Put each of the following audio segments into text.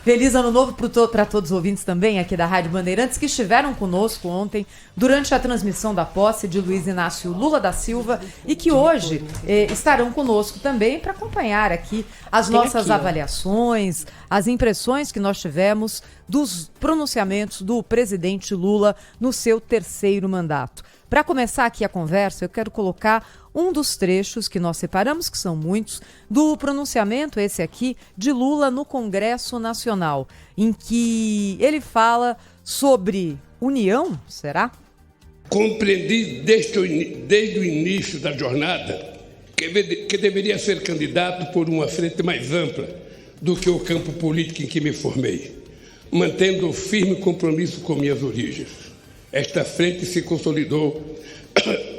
Feliz Ano Novo para todos os ouvintes também aqui da Rádio Bandeirantes que estiveram conosco ontem durante a transmissão da posse de Luiz Inácio Lula da Silva e que hoje estarão conosco também para acompanhar aqui as nossas avaliações, as impressões que nós tivemos dos pronunciamentos do presidente Lula no seu terceiro mandato. Para começar aqui a conversa, eu quero colocar um dos trechos que nós separamos, que são muitos, do pronunciamento, esse aqui, de Lula no Congresso Nacional, em que ele fala sobre união, será? Compreendi desde o início da jornada que deveria ser candidato por uma frente mais ampla do que o campo político em que me formei, mantendo um firme compromisso com minhas origens. Esta frente se consolidou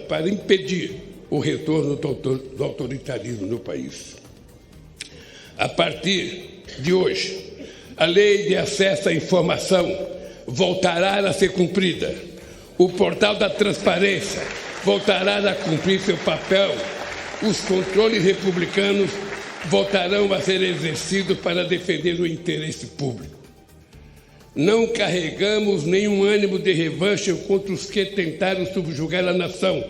para impedir o retorno do autoritarismo no país. A partir de hoje, a lei de acesso à informação voltará a ser cumprida. O portal da transparência voltará a cumprir seu papel. Os controles republicanos voltarão a ser exercidos para defender o interesse público. Não carregamos nenhum ânimo de revanche contra os que tentaram subjugar a nação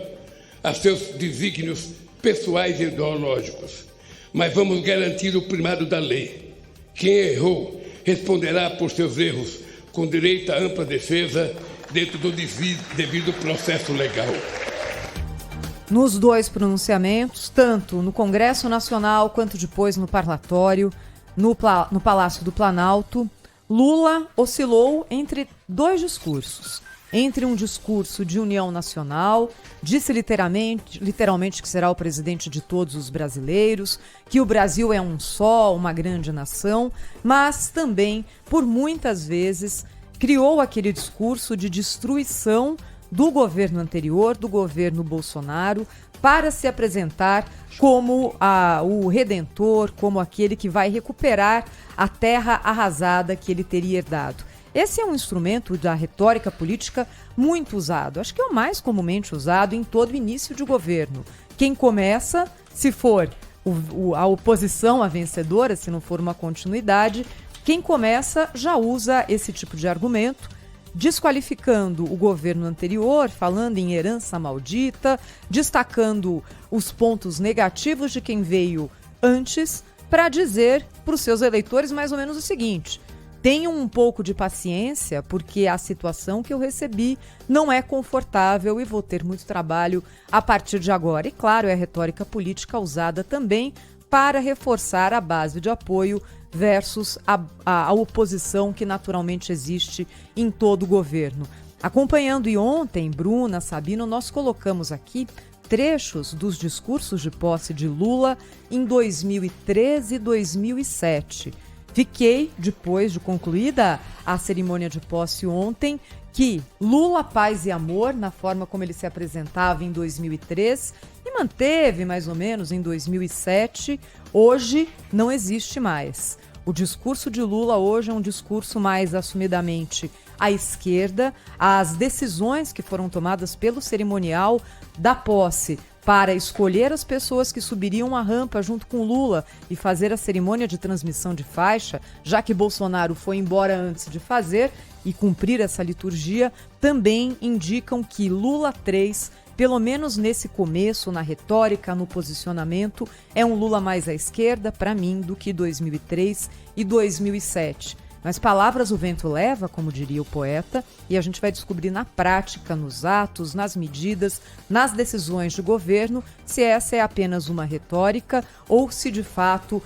a seus desígnios pessoais e ideológicos, mas vamos garantir o primado da lei. Quem errou responderá por seus erros, com direito à ampla defesa dentro do devido processo legal. Nos dois pronunciamentos, tanto no Congresso Nacional quanto depois no parlatório, no Palácio do Planalto, Lula oscilou entre dois discursos. Entre um discurso de união nacional, disse literalmente que será o presidente de todos os brasileiros, que o Brasil é um só, uma grande nação, mas também, por muitas vezes, criou aquele discurso de destruição do governo anterior, do governo Bolsonaro, para se apresentar como o redentor, como aquele que vai recuperar a terra arrasada que ele teria herdado. Esse é um instrumento da retórica política muito usado, acho que é o mais comumente usado em todo início de governo. Quem começa, se for a oposição a vencedora, se não for uma continuidade, quem começa já usa esse tipo de argumento, desqualificando o governo anterior, falando em herança maldita, destacando os pontos negativos de quem veio antes, para dizer para os seus eleitores mais ou menos o seguinte: tenham um pouco de paciência, porque a situação que eu recebi não é confortável e vou ter muito trabalho a partir de agora. E claro, é a retórica política usada também para reforçar a base de apoio versus a oposição que naturalmente existe em todo o governo. Acompanhando, e ontem, Bruna, Sabino, nós colocamos aqui trechos dos discursos de posse de Lula em 2013 e 2007. Fiquei, depois de concluída a cerimônia de posse ontem, que Lula, paz e amor, na forma como ele se apresentava em 2003 e manteve mais ou menos em 2007, hoje não existe mais. O discurso de Lula hoje é um discurso mais assumidamente à esquerda. As decisões que foram tomadas pelo cerimonial da posse para escolher as pessoas que subiriam a rampa junto com Lula e fazer a cerimônia de transmissão de faixa, já que Bolsonaro foi embora antes de fazer e cumprir essa liturgia, também indicam que Lula 3, pelo menos nesse começo, na retórica, no posicionamento, é um Lula mais à esquerda, para mim, do que 2003 e 2007. Mas palavras o vento leva, como diria o poeta, e a gente vai descobrir na prática, nos atos, nas medidas, nas decisões de governo, se essa é apenas uma retórica ou se de fato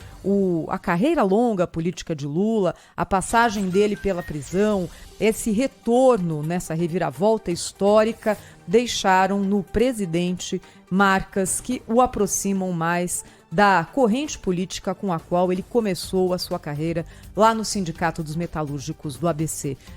a carreira longa política de Lula, a passagem dele pela prisão, esse retorno nessa reviravolta histórica deixaram no presidente marcas que o aproximam mais da corrente política com a qual ele começou a sua carreira lá no Sindicato dos Metalúrgicos do ABC.